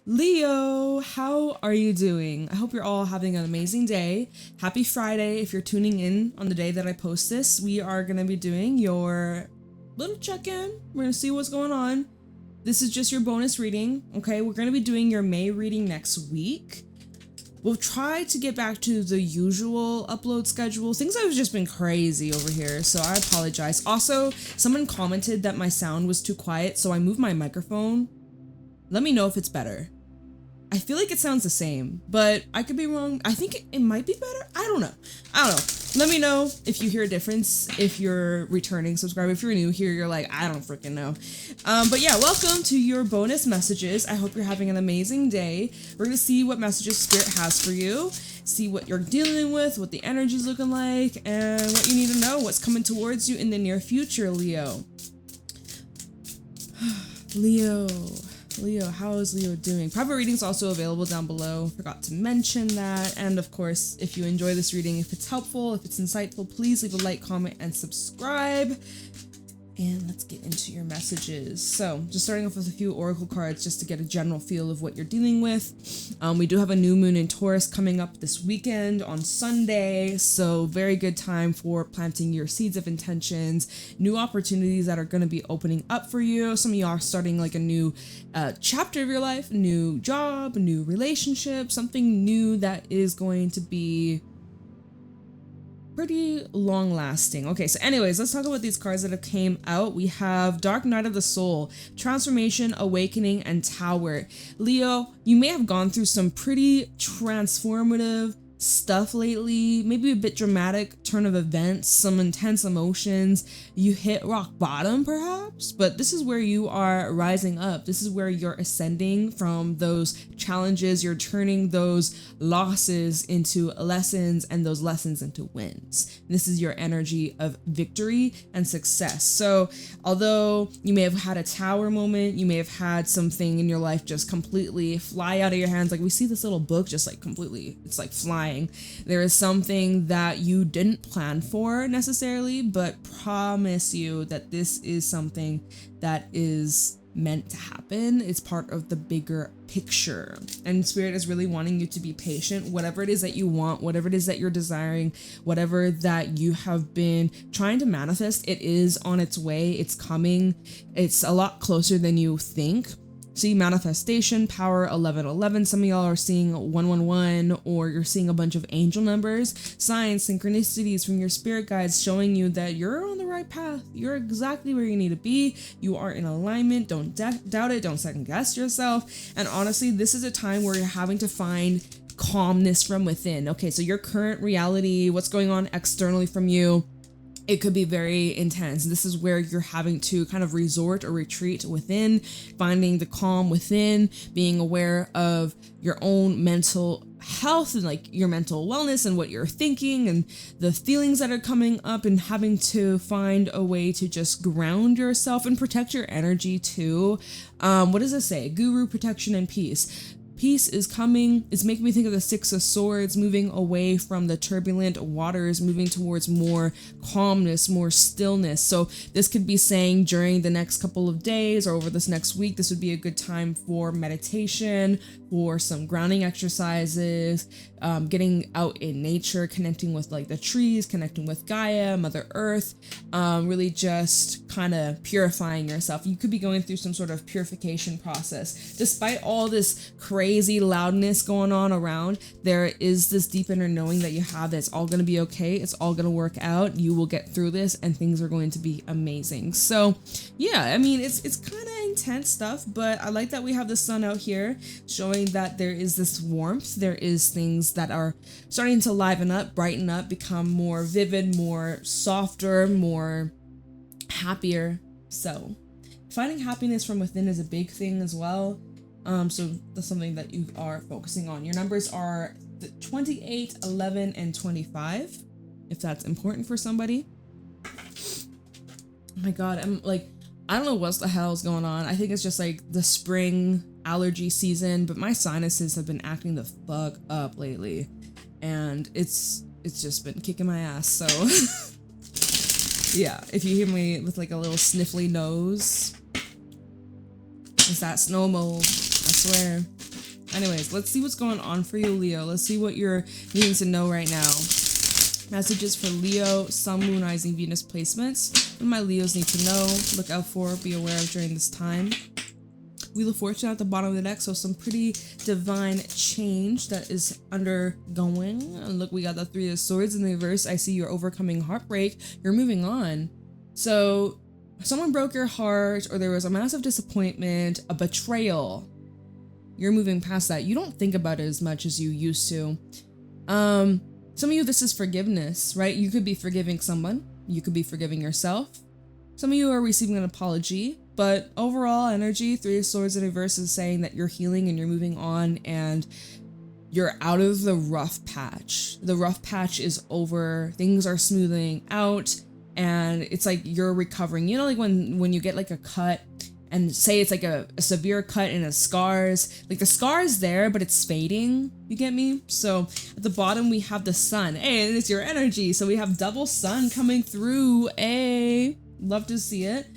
Leo, how are you doing? I hope you're all having an amazing day. Happy Friday if you're tuning in on the day that I post this. We are going to be doing your little check-in. We're going to see what's going on. This is just your bonus reading, okay? We're going to be doing your May reading next week. We'll try to get back to the usual upload schedule. Things have just been crazy over here, so I apologize. Also, someone commented that my sound was too quiet, so I moved my microphone. Let me know if it's better. I feel like it sounds the same, but I could be wrong. I think it might be better. I don't know. Let me know if you hear a difference, if you're returning subscriber. If you're new here, you're like, I don't freaking know. But yeah, welcome to your bonus messages. I hope you're having an amazing day. We're going to see what messages Spirit has for you, see what you're dealing with, what the energy's looking like, and what you need to know, what's coming towards you in the near future, Leo. Leo, how is Leo doing? Private readings also available down below. Forgot to mention that. And of course, if you enjoy this reading, if it's helpful, if it's insightful, please leave a like, comment, and subscribe. And let's get into your messages. So just starting off with a few oracle cards just to get a general feel of what you're dealing with. We do have a new moon in Taurus coming up this weekend on Sunday. So very good time for planting your seeds of intentions, new opportunities that are going to be opening up for you. Some of you are starting like a new chapter of your life, new job, new relationship, something new that is going to be pretty long lasting. Okay, so anyways, let's talk about these cards that have came out. We have Dark Night of the Soul, Transformation, Awakening, and Tower. Leo, you may have gone through some pretty transformative stuff lately, maybe a bit dramatic turn of events, some intense emotions. You hit rock bottom perhaps, but this is where you are rising up. This is where you're ascending from those challenges. You're turning those losses into lessons and those lessons into wins. This is your energy of victory and success. So although you may have had a tower moment, you may have had something in your life just completely fly out of your hands. Like we see this little book just like completely, it's like flying. There is something that you didn't plan for necessarily, but promise you that this is something that is meant to happen. It's part of the bigger picture, and Spirit is really wanting you to be patient. Whatever it is that you want, whatever it is that you're desiring, whatever that you have been trying to manifest, it is on its way. It's coming. It's a lot closer than you think. See manifestation, power, 1111. Some of y'all are seeing 111, or you're seeing a bunch of angel numbers, signs, synchronicities from your spirit guides showing you that you're on the right path. You're exactly where you need to be. You are in alignment. Don't doubt it. Don't second guess yourself. And honestly, this is a time where you're having to find calmness from within. Okay, so your current reality, what's going on externally from you, it could be very intense. This is where you're having to kind of resort or retreat within, finding the calm within, being aware of your own mental health and like your mental wellness and what you're thinking and the feelings that are coming up, and having to find a way to just ground yourself and protect your energy too. What does it say? Guru, protection, and peace. Peace is coming. It's making me think of the Six of Swords, moving away from the turbulent waters, moving towards more calmness, more stillness. So this could be saying during the next couple of days or over this next week, this would be a good time for meditation, for some grounding exercises, getting out in nature, connecting with like the trees, connecting with Gaia, Mother Earth, really just kind of purifying yourself. You could be going through some sort of purification process. Despite all this crazy loudness going on around, there is this deep inner knowing that you have that it's all going to be okay. It's all going to work out. You will get through this and things are going to be amazing. So yeah, I mean, it's kind of intense stuff, but I like that we have the sun out here showing that there is this warmth. There is things that are starting to liven up, brighten up, become more vivid, more softer, more happier. So finding happiness from within is a big thing as well. So that's something that you are focusing on. Your numbers are 28, 11, and 25, if that's important for somebody. Oh my God, I'm like, I don't know what the hell's going on. I think it's just like the spring allergy season, but my sinuses have been acting the fuck up lately, and it's just been kicking my ass. So yeah, if you hear me with like a little sniffly nose, it's that snow mold. I swear. Anyways, let's see what's going on for you, Leo. Let's see what you're needing to know right now. Messages for Leo, Sun, Moon, Rising, Venus placements. What my Leos need to know, look out for, be aware of during this time. Wheel of Fortune at the bottom of the deck, so some pretty divine change that is undergoing. And look, we got the Three of Swords in the reverse. I see you're overcoming heartbreak. You're moving on. So someone broke your heart, or there was a massive disappointment, a betrayal. You're moving past that. You don't think about it as much as you used to. Some of you, this is forgiveness, right? You could be forgiving someone. You could be forgiving yourself. Some of you are receiving an apology, but overall energy, Three of Swords in reverse is saying that you're healing and you're moving on and you're out of the rough patch. The rough patch is over. Things are smoothing out and it's like you're recovering. You know, like when you get like a cut and say it's like a severe cut and it scars, like the scar is there, but it's fading. You get me? So at the bottom, we have the sun. Hey, and it's your energy. So we have double sun coming through. Hey, love to see it.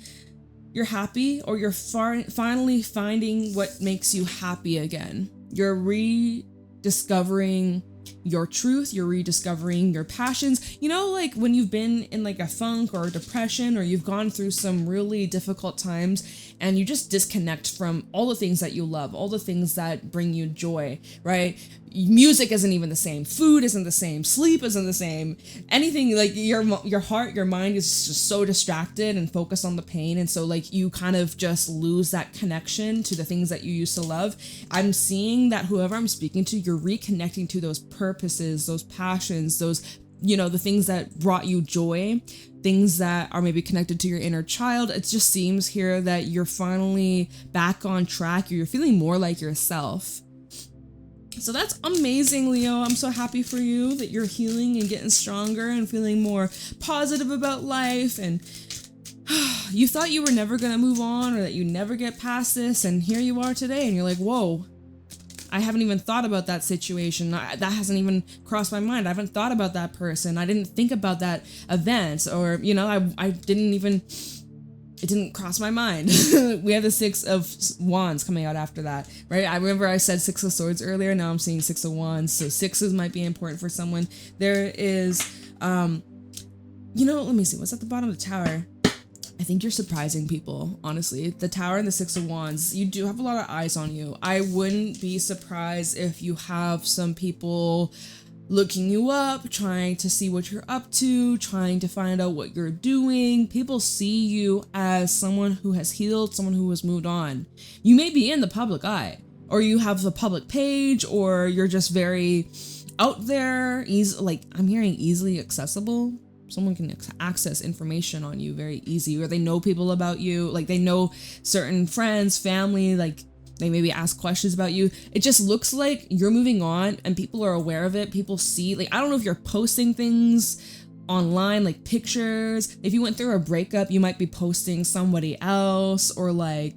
You're happy, or you're finally finding what makes you happy again. You're rediscovering your truth. You're rediscovering your passions. You know, like when you've been in like a funk or depression, or you've gone through some really difficult times and you just disconnect from all the things that you love, all the things that bring you joy, right? Music isn't even the same. Food isn't the same. Sleep isn't the same. Anything, like your heart, your mind is just so distracted and focused on the pain. And so like you kind of just lose that connection to the things that you used to love. I'm seeing that whoever I'm speaking to, you're reconnecting to those purposes, those passions, those, you know, the things that brought you joy, things that are maybe connected to your inner child. It just seems here that you're finally back on track. You're feeling more like yourself. So that's amazing, Leo. I'm so happy for you that you're healing and getting stronger and feeling more positive about life. And you thought you were never going to move on, or that you never get past this. And here you are today and you're like, whoa, I haven't even thought about that situation. That hasn't even crossed my mind. I haven't thought about that person. I didn't think about that event, or, you know, I didn't even, it didn't cross my mind. We have the Six of Wands coming out after that, right? I remember I said Six of Swords earlier. Now I'm seeing Six of Wands. So sixes might be important for someone. There is, you know, let me see. What's at the bottom of the tower? I think you're surprising people, honestly. The Tower and the Six of Wands, you do have a lot of eyes on you. I wouldn't be surprised if you have some people looking you up, trying to see what you're up to, trying to find out what you're doing. People see you as someone who has healed, someone who has moved on. You may be in the public eye, or you have the public page, or you're just very out there, like I'm hearing easily accessible. Someone can access information on you very easy, or they know people about you, like they know certain friends, family, like they maybe ask questions about you. It just looks like you're moving on and people are aware of it. People see, like, I don't know if you're posting things online, like pictures. If you went through a breakup, you might be posting somebody else, or like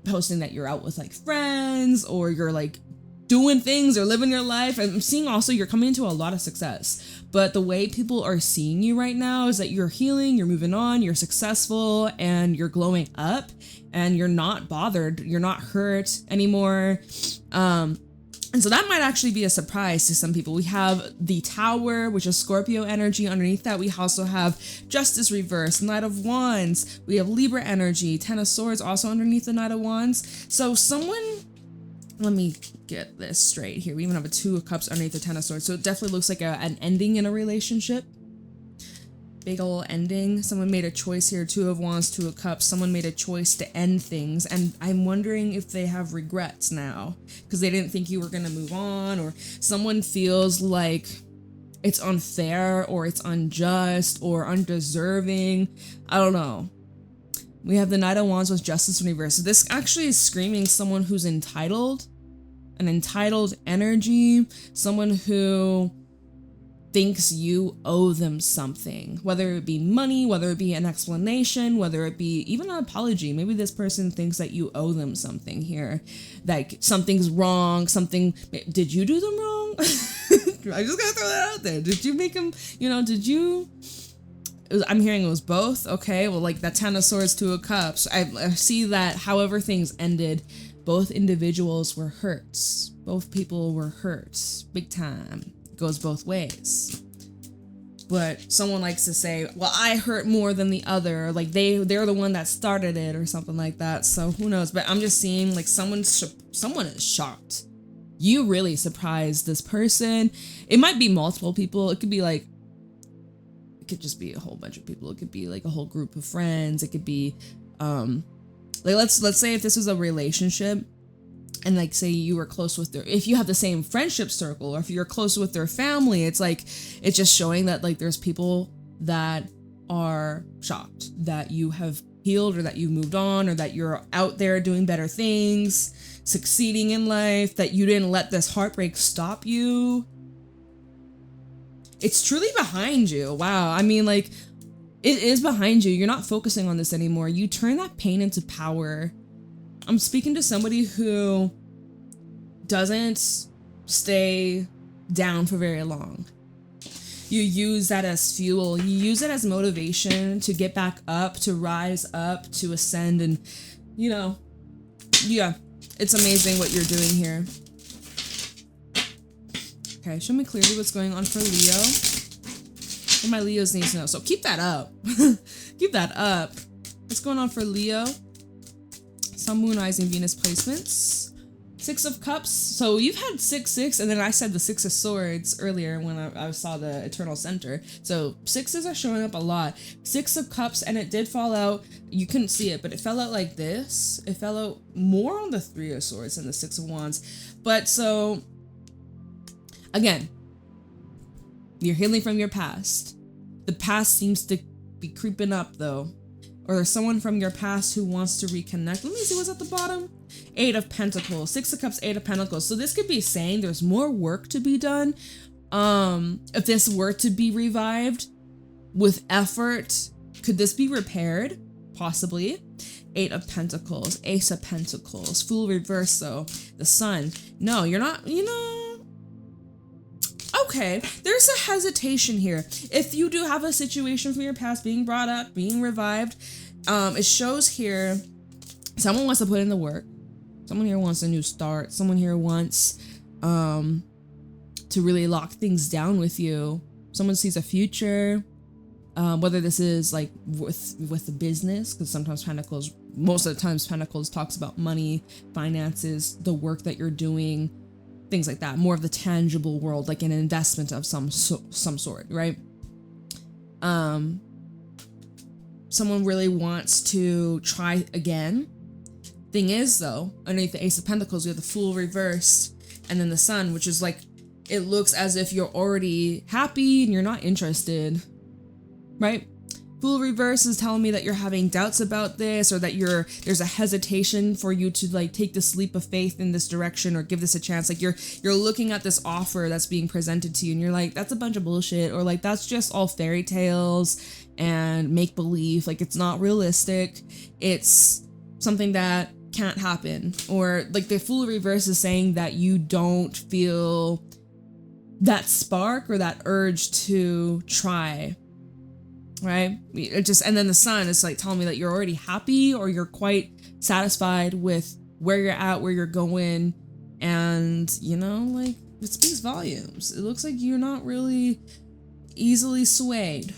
posting that you're out with like friends, or you're like doing things or living your life. I'm seeing also you're coming into a lot of success, but the way people are seeing you right now is that you're healing, you're moving on, you're successful, and you're glowing up, and you're not bothered, you're not hurt anymore. And so that might actually be a surprise to some people. We have the Tower, which is Scorpio energy. Underneath that, we also have Justice reverse, Knight of Wands. We have Libra energy, Ten of Swords also underneath the Knight of Wands. So someone, let me get this straight here. We even have a Two of Cups underneath the Ten of Swords. So it definitely looks like an ending in a relationship. Big ol' ending. Someone made a choice here. Two of Wands, Two of Cups. Someone made a choice to end things. And I'm wondering if they have regrets now because they didn't think you were going to move on, or someone feels like it's unfair, or it's unjust, or undeserving. I don't know. We have the Knight of Wands with Justice in reverse. So this actually is screaming someone who's entitled, an entitled energy, someone who thinks you owe them something, whether it be money, whether it be an explanation, whether it be even an apology. Maybe this person thinks that you owe them something here, like something's wrong, something, did you do them wrong? I just gotta throw that out there. Did you make them, you know, did you? I'm hearing it was both. Okay, well, like that Ten of Swords, Two of Cups. I see that however things ended, both individuals were hurt. Both people were hurt big time. It goes both ways. But someone likes to say, well, I hurt more than the other. Like they're the one that started it or something like that. So who knows? But I'm just seeing like someone is shocked. You really surprised this person. It might be multiple people. It could be like, it could just be a whole bunch of people. It could be like a whole group of friends. It could be, like let's say if this was a relationship, and like say you were close with if you have the same friendship circle, or if you're close with their family, it's like, it's just showing that like there's people that are shocked that you have healed, or that you moved on, or that you're out there doing better things, succeeding in life, that you didn't let this heartbreak stop you. It's truly behind you. Wow. I mean, like, it is behind you. You're not focusing on this anymore. You turn that pain into power. I'm speaking to somebody who doesn't stay down for very long. You use that as fuel. You use it as motivation to get back up, to rise up, to ascend. And, you know, yeah, it's amazing what you're doing here. Okay, show me clearly what's going on for Leo. What my Leos need to know. So keep that up. Keep that up. What's going on for Leo? Sun, Moon, Rising, Venus placements. 6 of Cups. So you've had 6, and then I said the 6 of Swords earlier when I saw the Eternal Center. So 6s are showing up a lot. 6 of Cups, and it did fall out. You couldn't see it, but it fell out like this. It fell out more on the 3 of Swords than the 6 of Wands. But so, again, you're healing from your past. The past seems to be creeping up though. Or there's someone from your past who wants to reconnect. Let me see what's at the bottom. 8 of Pentacles, 6 of Cups, 8 of Pentacles. So this could be saying there's more work to be done. If this were to be revived with effort, could this be repaired? Possibly. 8 of Pentacles, Ace of Pentacles, Fool reverse though. The Sun. No, you're not, you know. Okay, there's a hesitation here. If you do have a situation from your past being brought up, being revived, it shows here someone wants to put in the work. Someone here wants a new start. Someone here wants to really lock things down with you. Someone sees a future, whether this is like with the business, because sometimes Pentacles, most of the times Pentacles talks about money, finances, the work that you're doing, things like that, more of the tangible world, like an investment of some sort, right? Someone really wants to try again. Thing is though, underneath the Ace of Pentacles, we have the Fool reversed, and then the Sun, which is like, it looks as if you're already happy and you're not interested, right? Fool reverse is telling me that you're having doubts about this, or that there's a hesitation for you to like take this leap of faith in this direction or give this a chance. Like you're looking at this offer that's being presented to you and you're like, that's a bunch of bullshit, or like that's just all fairy tales and make believe. Like it's not realistic. It's something that can't happen. Or like the Fool reverse is saying that you don't feel that spark or that urge to try. Right? It just, and then the Sun is like telling me that you're already happy, or you're quite satisfied with where you're at, where you're going. And, you know, like it speaks volumes. It looks like you're not really easily swayed,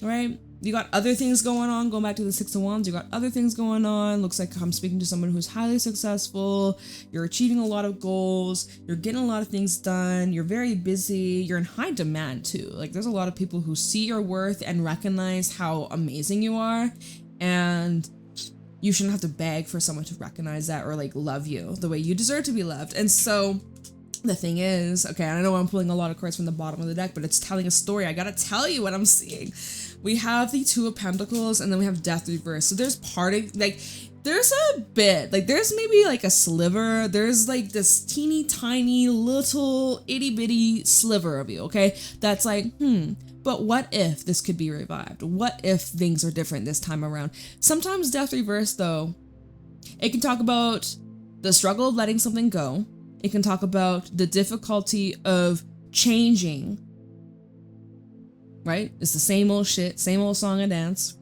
right? You got other things going on. Going back to the 6 of Wands, you got other things going on. Looks like I'm speaking to someone who's highly successful. You're achieving a lot of goals. You're getting a lot of things done. You're very busy. You're in high demand too. Like there's a lot of people who see your worth and recognize how amazing you are. And you shouldn't have to beg for someone to recognize that or like love you the way you deserve to be loved. And so the thing is, okay, I know I'm pulling a lot of cards from the bottom of the deck, but it's telling a story. I gotta tell you what I'm seeing. We have the 2 of Pentacles, and then we have Death reversed. So there's there's a bit, like there's maybe like a sliver. There's like this teeny tiny little itty bitty sliver of you, okay? That's like, but what if this could be revived? What if things are different this time around? Sometimes Death reversed though, it can talk about the struggle of letting something go. It can talk about the difficulty of changing, right? It's the same old shit, same old song and dance.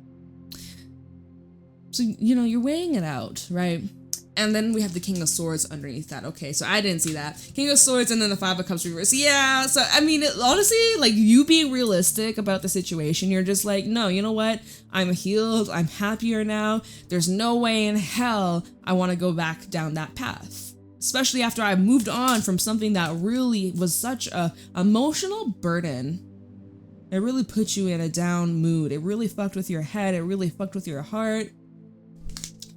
So, you know, you're weighing it out, right? And then we have the King of Swords underneath that. Okay, so I didn't see that. King of Swords and then the Five of Cups reverse. Yeah, so I mean, honestly, like you being realistic about the situation, you're just like, no, you know what? I'm healed. I'm happier now. There's no way in hell I want to go back down that path. Especially after I moved on from something that really was such a emotional burden. It really put you in a down mood. It really fucked with your head. It really fucked with your heart.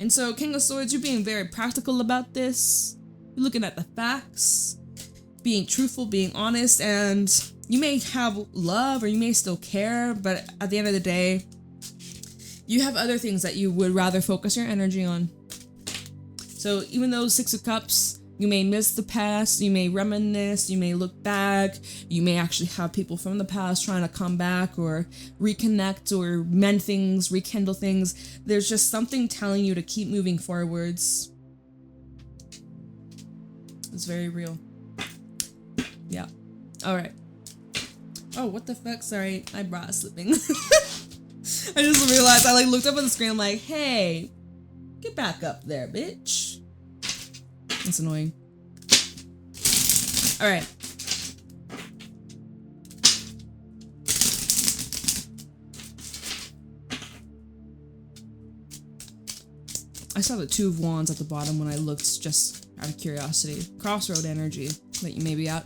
And so, King of Swords, you're being very practical about this. You're looking at the facts, being truthful, being honest, and you may have love or you may still care, but at the end of the day, you have other things that you would rather focus your energy on. So even though Six of Cups, you may miss the past, you may reminisce, you may look back, you may actually have people from the past trying to come back or reconnect or mend things, rekindle things. There's just something telling you to keep moving forwards. It's very real. Yeah. All right. Oh, what the fuck? Sorry, my bra is slipping. I just realized, I like looked up at the screen, I'm like, hey, get back up there, bitch. That's annoying. All right. I saw the Two of Wands at the bottom when I looked just out of curiosity. Crossroad energy that you may be at.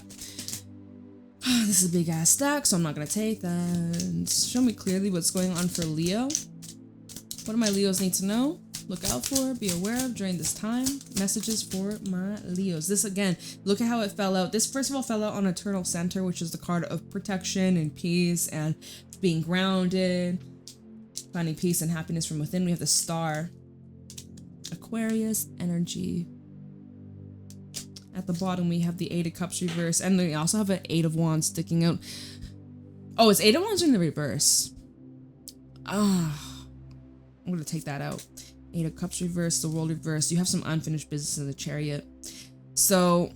This is a big ass stack, so I'm not gonna take that. Show me clearly what's going on for Leo. What do my Leos need to know? Look out for, be aware of during this time. Messages for my Leos. This again, look at how it fell out. This first of all fell out on Eternal Center, which is the card of protection and peace and being grounded, finding peace and happiness from within. We have the Star. Aquarius energy. At the bottom, we have the Eight of Cups reverse, and then we also have an Eight of Wands sticking out. Oh, it's Eight of Wands in the reverse. Ah, I'm gonna take that out. Eight of Cups reverse, the World reverse. You have some unfinished business in the Chariot. So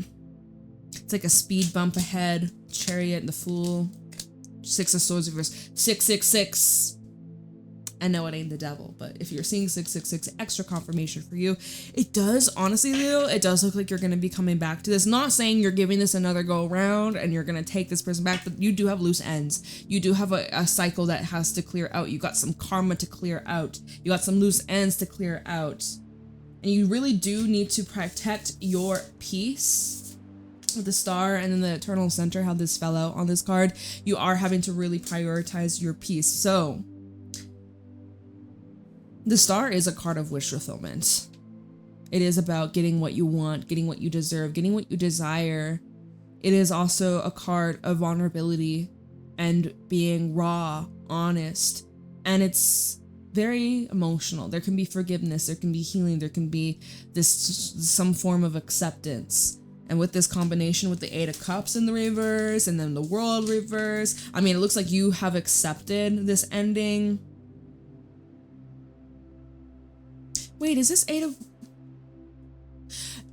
it's like a speed bump ahead. Chariot and the Fool. Six of Swords reverse. 666. I know it ain't the devil, but if you're seeing 666, extra confirmation for you. It does, honestly, Leo, it does look like you're going to be coming back to this. Not saying you're giving this another go around and you're going to take this person back, but you do have loose ends. You do have a cycle that has to clear out. You got some karma to clear out. You got some loose ends to clear out. And you really do need to protect your peace. With the Star and then the Eternal Center, how this fell out on this card, you are having to really prioritize your peace. So the Star is a card of wish fulfillment. It is about getting what you want, getting what you deserve, getting what you desire. It is also a card of vulnerability and being raw, honest. And it's very emotional. There can be forgiveness, there can be healing, there can be some form of acceptance. And with this combination with the Eight of Cups in the reverse and then the World reverse, I mean, it looks like you have accepted this ending. Wait, is this Eight of...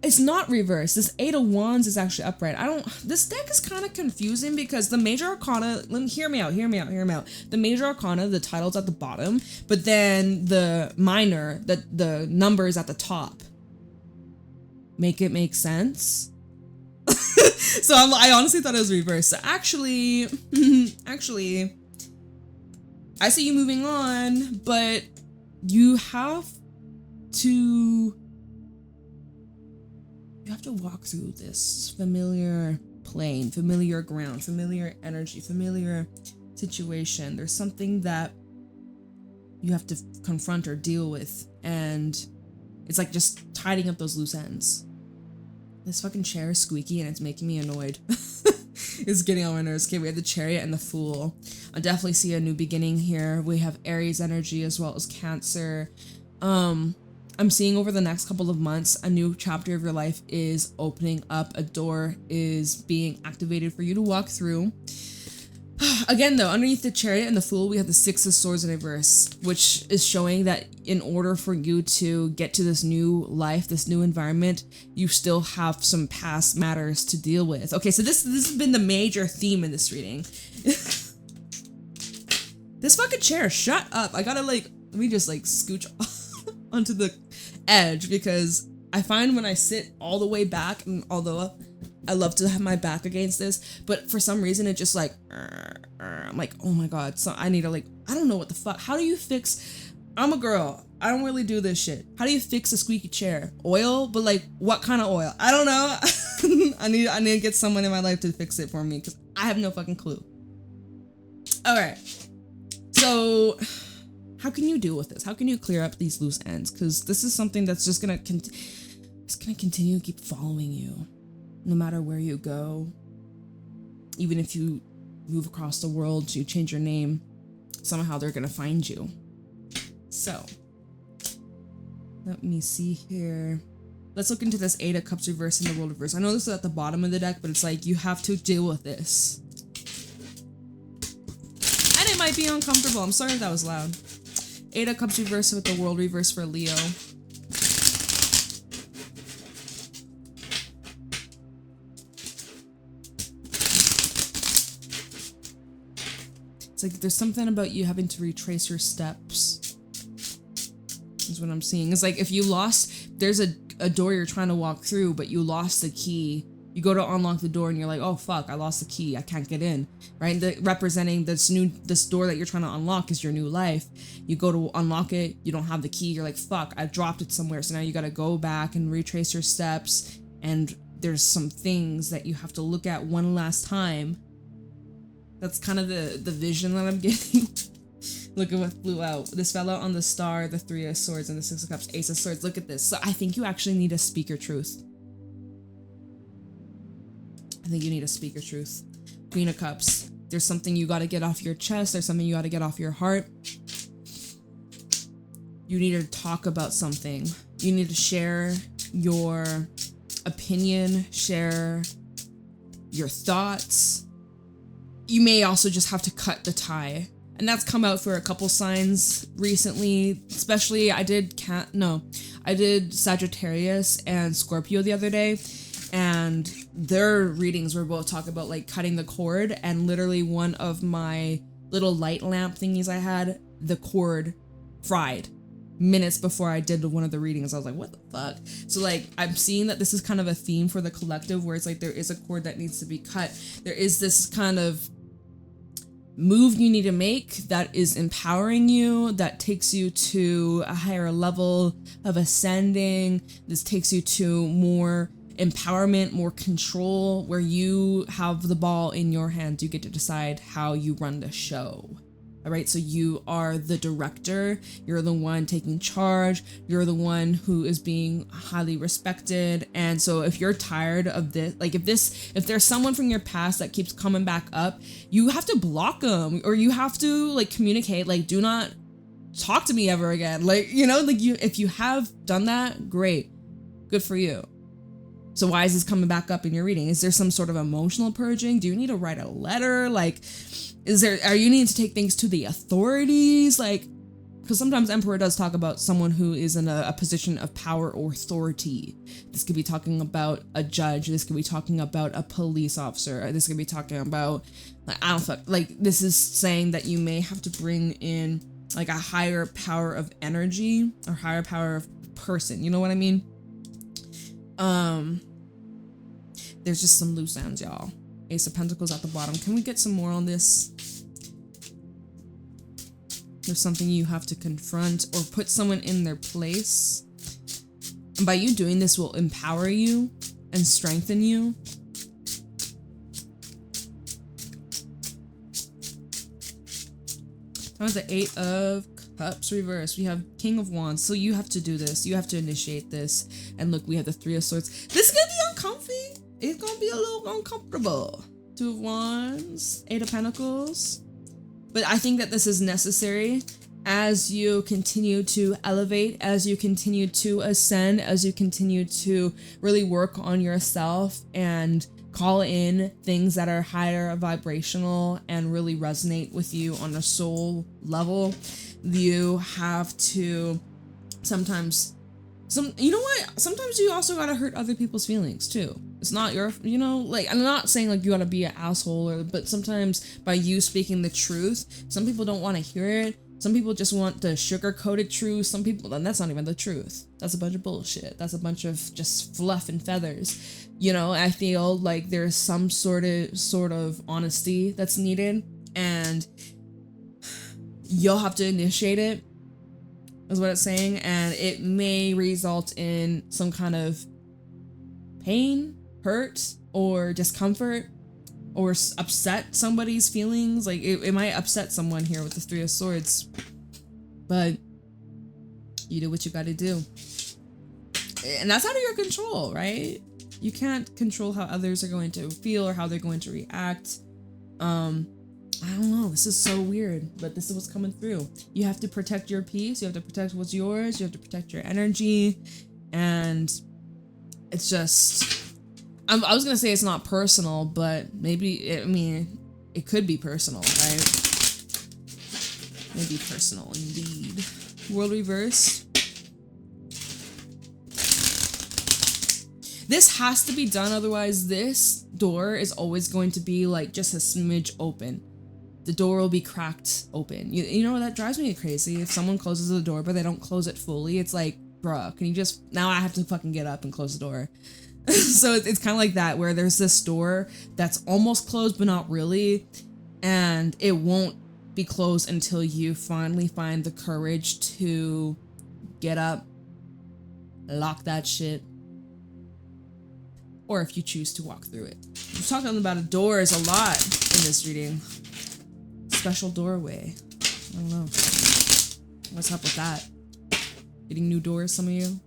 It's not reversed. This Eight of Wands is actually upright. This deck is kind of confusing because the major arcana, hear me out. The major arcana, the title's at the bottom, but then the minor, the numbers at the top. Make it make sense? So I honestly thought it was reversed. So actually, I see you moving on, but you have to walk through this familiar plane, familiar ground, familiar energy, familiar situation. There's something that you have to confront or deal with, and it's like just tidying up those loose ends. This fucking chair is squeaky and it's making me annoyed. It's getting on my nerves. Okay, we have the Chariot and the Fool. I definitely see a new beginning here. We have Aries energy as well as Cancer. I'm seeing over the next couple of months, a new chapter of your life is opening up. A door is being activated for you to walk through. Again, though, underneath the Chariot and the Fool, we have the Six of Swords in reverse, which is showing that in order for you to get to this new life, this new environment, you still have some past matters to deal with. Okay, so this has been the major theme in this reading. This fucking chair, shut up. I gotta let me just scooch onto the edge because I find when I sit all the way back, and although I love to have my back against this, but for some reason it just like, I'm like, oh my God, so I need to like, I don't know what the fuck, how do you fix, I'm a girl, I don't really do this shit. How do you fix a squeaky chair? Oil? But like, what kind of oil? I don't know. I need to get someone in my life to fix it for me because I have no fucking clue. All right. So how can you deal with this? How can you clear up these loose ends? Because this is something that's just gonna continue to keep following you, no matter where you go. Even if you move across the world, you change your name, somehow they're gonna find you. So let me see here. Let's look into this Eight of Cups reverse and the World reverse. I know this is at the bottom of the deck, but it's like you have to deal with this. And it might be uncomfortable. I'm sorry if that was loud. Eight of Cups reverse with the World reverse for Leo. It's like there's something about you having to retrace your steps. Is what I'm seeing. It's like if you lost, there's a door you're trying to walk through, but you lost the key. You go to unlock the door and you're like, oh fuck, I lost the key, I can't get in, right? Representing this door that you're trying to unlock is your new life. You go to unlock it, you don't have the key, you're like, fuck, I dropped it somewhere. So now you gotta go back and retrace your steps, and there's some things that you have to look at one last time. That's kind of the vision that I'm getting. Look at what flew out. This fell out on the Star, the Three of Swords, and the Six of Cups, Ace of Swords. Look at this. So I think you actually need to speak your truth. I think you need to speak your truth. Queen of Cups. There's something you got to get off your chest. There's something you got to get off your heart. You need to talk about something. You need to share your opinion, share your thoughts. You may also just have to cut the tie. And that's come out for a couple signs recently, especially I did Sagittarius and Scorpio the other day, and their readings were both talking about like cutting the cord, and literally one of my little light lamp thingies I had, the cord fried minutes before I did one of the readings. I was like, what the fuck? So like, I'm seeing that this is kind of a theme for the collective where it's like there is a cord that needs to be cut. There is this kind of move you need to make that is empowering you, that takes you to a higher level of ascending. This takes you to more empowerment, more control, where you have the ball in your hands. You get to decide how you run the show. All right, so you are the director, you're the one taking charge, you're the one who is being highly respected. And so if you're tired of this, like if there's someone from your past that keeps coming back up, you have to block them, or you have to like communicate, like, do not talk to me ever again. Like, you know, like if you have done that, great, good for you. So why is this coming back up in your reading? Is there some sort of emotional purging? Do you need to write a letter? Like, are you needing to take things to the authorities? Like, because sometimes Emperor does talk about someone who is in a position of power or authority. This could be talking about a judge. This could be talking about a police officer. This could be talking about, like, I don't fuck. Like, this is saying that you may have to bring in like a higher power of energy or higher power of person. You know what I mean? There's just some loose ends, y'all. Ace of Pentacles at the bottom. Can we get some more on this? There's something you have to confront or put someone in their place. And by you doing this will empower you and strengthen you. Now the Eight of Cups reverse. We have King of Wands. So you have to do this. You have to initiate this. And look, we have the Three of Swords. This is gonna be uncomfy. It's gonna be a little uncomfortable. Two of Wands, Eight of Pentacles. But I think that this is necessary as you continue to elevate, as you continue to ascend, as you continue to really work on yourself and call in things that are higher vibrational and really resonate with you on a soul level. You have to sometimes, you know what? Sometimes you also gotta hurt other people's feelings too. It's not your, you know, like, I'm not saying like you gotta be an asshole, but sometimes by you speaking the truth, some people don't want to hear it. Some people just want the sugar-coated truth. Some people, and that's not even the truth. That's a bunch of bullshit. That's a bunch of just fluff and feathers. You know, I feel like there's some sort of honesty that's needed, and you'll have to initiate it, is what it's saying, and it may result in some kind of pain, hurt, or discomfort, or upset somebody's feelings. Like, it might upset someone here with the Three of Swords, but you do what you gotta do. And that's out of your control, right? You can't control how others are going to feel or how they're going to react. I don't know, this is so weird, but this is what's coming through. You have to protect your peace, you have to protect what's yours, you have to protect your energy, and it's just... I was gonna say it's not personal, but maybe, it could be personal, right? Maybe personal, indeed. World reversed. This has to be done, otherwise this door is always going to be like just a smidge open. The door will be cracked open. You know, that drives me crazy. If someone closes the door, but they don't close it fully, it's like, bruh, can you just... Now I have to fucking get up and close the door. So it's kind of like that, where there's this door that's almost closed but not really, and it won't be closed until you finally find the courage to get up, lock that shit, or if you choose to walk through it. We're talking about doors a lot in this reading. Special doorway. I don't know. What's up with that? Getting new doors, some of you?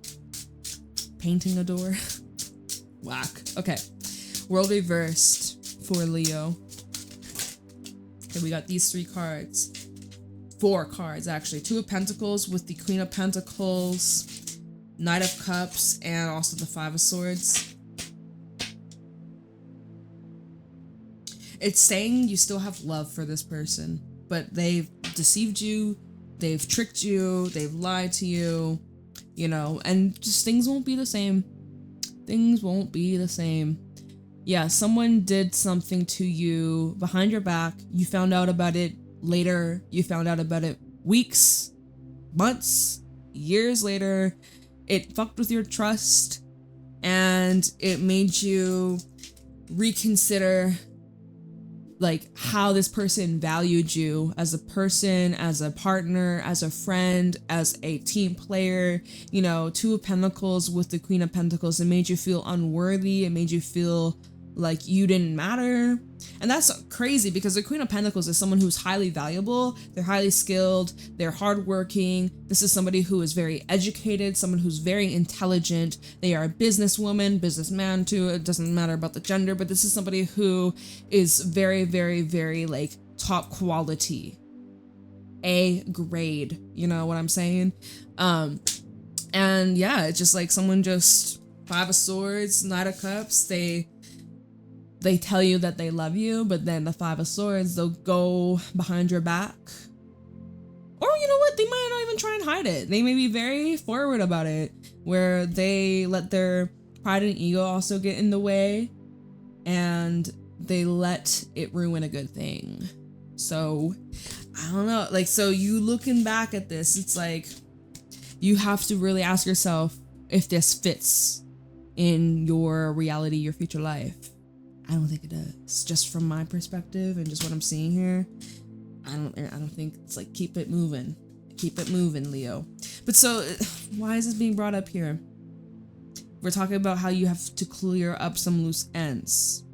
Painting a door? Whack. Okay. World reversed for Leo. Okay, we got these 3 cards. 4 cards, actually. 2 of Pentacles with the Queen of Pentacles, Knight of Cups, and also the 5 of Swords. It's saying you still have love for this person, but they've deceived you, they've tricked you, they've lied to you, you know, and just things won't be the same. Things won't be the same. Yeah, someone did something to you behind your back. You found out about it later. You found out about it weeks, months, years later. It fucked with your trust, and it made you reconsider like how this person valued you as a person, as a partner, as a friend, as a team player. You know, 2 of Pentacles with the Queen of Pentacles. It made you feel unworthy. It made you feel like you didn't matter. And that's crazy, because the Queen of Pentacles is someone who's highly valuable. They're highly skilled. They're hardworking. This is somebody who is very educated, someone who's very intelligent. They are a businesswoman, businessman too. It doesn't matter about the gender, but this is somebody who is very, very, very like top quality. A grade, you know what I'm saying? And yeah, it's just like someone just 5 of Swords, Knight of Cups, they tell you that they love you, but then the 5 of Swords, they'll go behind your back. Or you know what? They might not even try and hide it. They may be very forward about it, where they let their pride and ego also get in the way, and they let it ruin a good thing. So, I don't know. Like, so you looking back at this, it's like, you have to really ask yourself if this fits in your reality, your future life. I don't think it does. Just from my perspective and just what I'm seeing here, I don't think it's like, keep it moving. Keep it moving, Leo. But so, why is this being brought up here? We're talking about how you have to clear up some loose ends.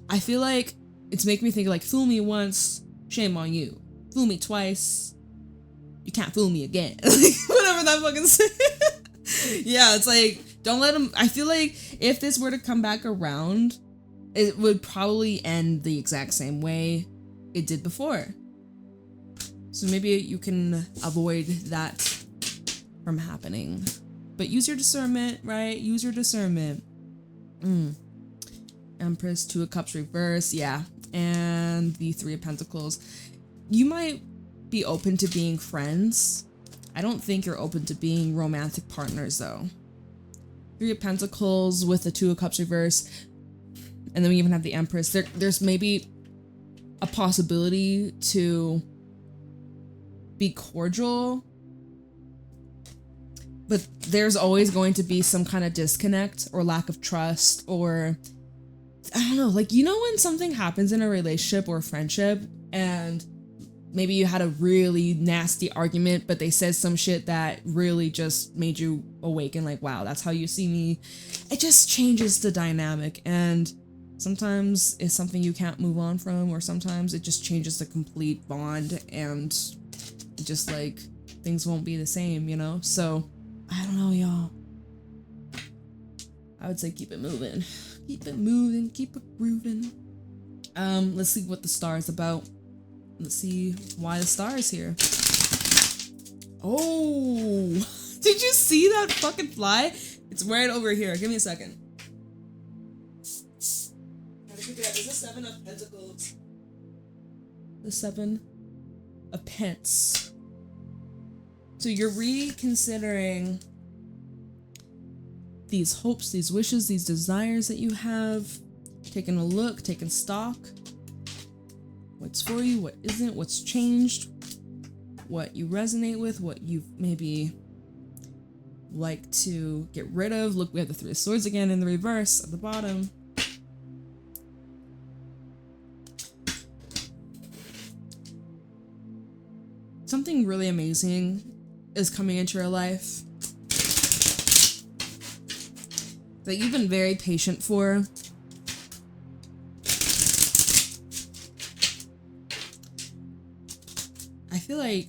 I feel like it's making me think like, fool me once, shame on you. Fool me twice, you can't fool me again. Whatever that fucking says. Yeah, it's like, don't let them... I feel like if this were to come back around, it would probably end the exact same way it did before. So maybe you can avoid that from happening. But use your discernment, right? Use your discernment. Empress, 2 of Cups reverse, yeah. And the 3 of Pentacles. You might be open to being friends. I don't think you're open to being romantic partners, though. 3 of Pentacles with the 2 of Cups reverse, and then we even have the Empress. There's maybe a possibility to be cordial, but there's always going to be some kind of disconnect or lack of trust, or I don't know, like, you know, when something happens in a relationship or a friendship and maybe you had a really nasty argument, but they said some shit that really just made you awaken, like, wow, that's how you see me. It just changes the dynamic, and sometimes it's something you can't move on from, or sometimes it just changes the complete bond, and just like things won't be the same, you know? So I don't know, y'all. I would say keep it moving. Keep it moving, keep it grooving. Let's see what the star is about. Let's see why the star is here. Oh, did you see that fucking fly? It's right over here. Give me a second. There's the 7 of Pentacles. The 7 of Pence. So you're reconsidering these hopes, these wishes, these desires that you have. Taking a look, taking stock. What's for you, what isn't, what's changed, what you resonate with, what you maybe like to get rid of. Look, we have the 3 of Swords again in the reverse at the bottom. Something really amazing is coming into your life that you've been very patient for. I feel like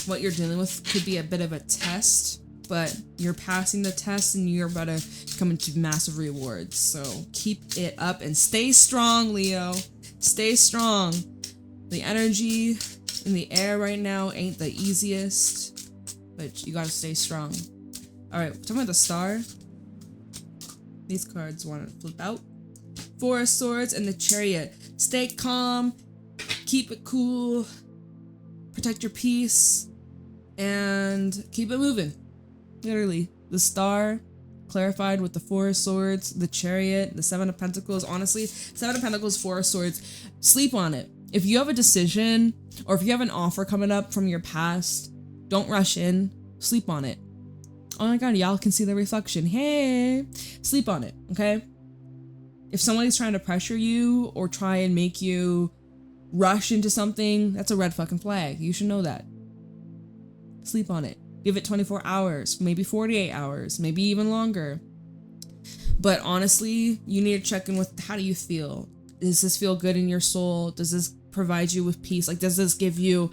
what you're dealing with could be a bit of a test, but you're passing the test and you're about to come into massive rewards. So keep it up and stay strong, Leo. Stay strong. The energy in the air right now ain't the easiest, but you gotta stay strong. Alright, talking about the star. These cards want to flip out. 4 of Swords and the Chariot. Stay calm. Keep it cool. Protect your peace, and keep it moving. Literally, the star clarified with the 4 of Swords, the Chariot, the 7 of Pentacles. Honestly, 7 of Pentacles, 4 of Swords. Sleep on it. If you have a decision, or if you have an offer coming up from your past, don't rush in. Sleep on it. Oh my god, y'all can see the reflection. Hey, sleep on it, okay? If somebody's trying to pressure you or try and make you rush into something, that's a red fucking flag. You should know that. Sleep on it. Give it 24 hours, maybe 48 hours, maybe even longer. But honestly, you need to check in with, how do you feel? Does this feel good in your soul? Does this provide you with peace? Like, does this give you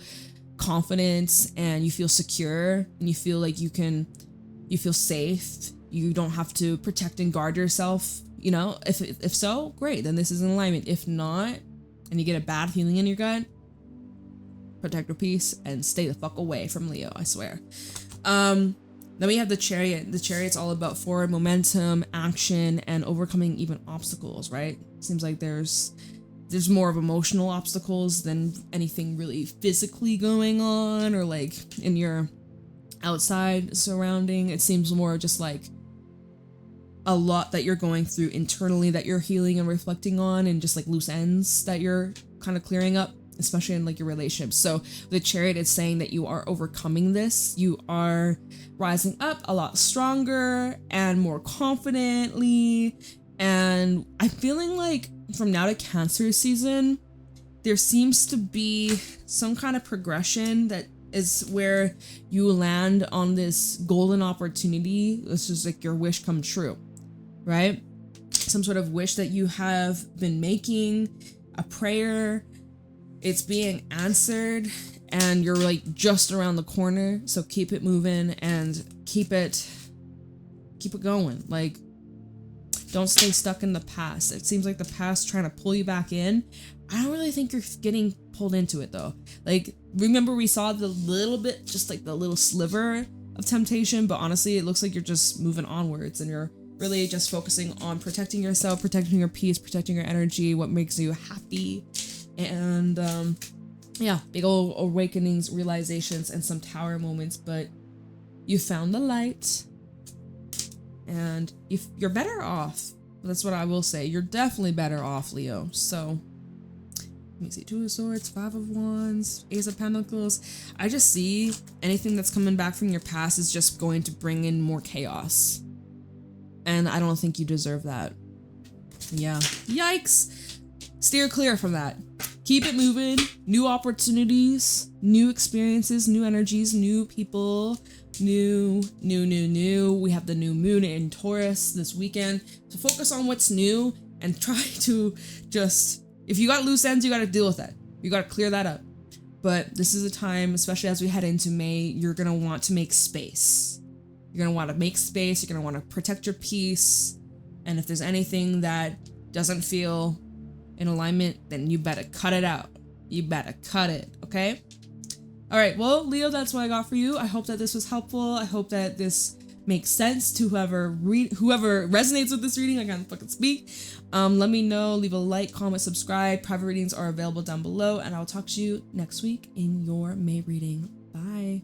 confidence and you feel secure and you feel like you feel safe? You don't have to protect and guard yourself, you know? If so, great, then this is in alignment. If not, and you get a bad feeling in your gut, protect your peace and stay the fuck away from Leo, I swear. Then we have the Chariot. The Chariot's all about forward momentum, action, and overcoming even obstacles, right? Seems like there's more of emotional obstacles than anything really physically going on, or like in your outside surrounding. It seems more just like a lot that you're going through internally that you're healing and reflecting on, and just like loose ends that you're kind of clearing up, especially in like your relationships. So the Chariot is saying that you are overcoming this. You are rising up a lot stronger and more confidently. And I'm feeling like from now to Cancer season, there seems to be some kind of progression that is where you land on this golden opportunity. This is like your wish come true, right? Some sort of wish that you have been making, a prayer, it's being answered, and you're like just around the corner. So keep it moving and keep it going. Like, don't stay stuck in the past. It seems like the past trying to pull you back in. I don't really think you're getting pulled into it though. Like, remember we saw the little bit, just like the little sliver of temptation, but honestly, it looks like you're just moving onwards and you're really just focusing on protecting yourself, protecting your peace, protecting your energy, what makes you happy. And yeah, big old awakenings, realizations, and some tower moments, but you found the light and you're better off. That's what I will say. You're definitely better off, Leo. So Let me see, Two of Swords, Five of Wands, Ace of Pentacles. I just see anything that's coming back from your past is just going to bring in more chaos. And I don't think you deserve that. Yeah, yikes. Steer clear from that. Keep it moving. New opportunities, new experiences, new energies, new people, new. We have the new moon in Taurus this weekend. So focus on what's new and try to just, if you got loose ends, you got to deal with that. You got to clear that up. But this is a time, especially as we head into May, you're going to want to make space. You're going to want to make space. You're going to want to protect your peace. And if there's anything that doesn't feel in alignment, then you better cut it out. You better cut it, okay? All right, well, Leo, that's what I got for you. I hope that this was helpful. I hope that this makes sense to whoever resonates with this reading. I can't fucking speak. Let me know. Leave a like, comment, subscribe. Private readings are available down below, and I'll talk to you next week in your May reading. Bye.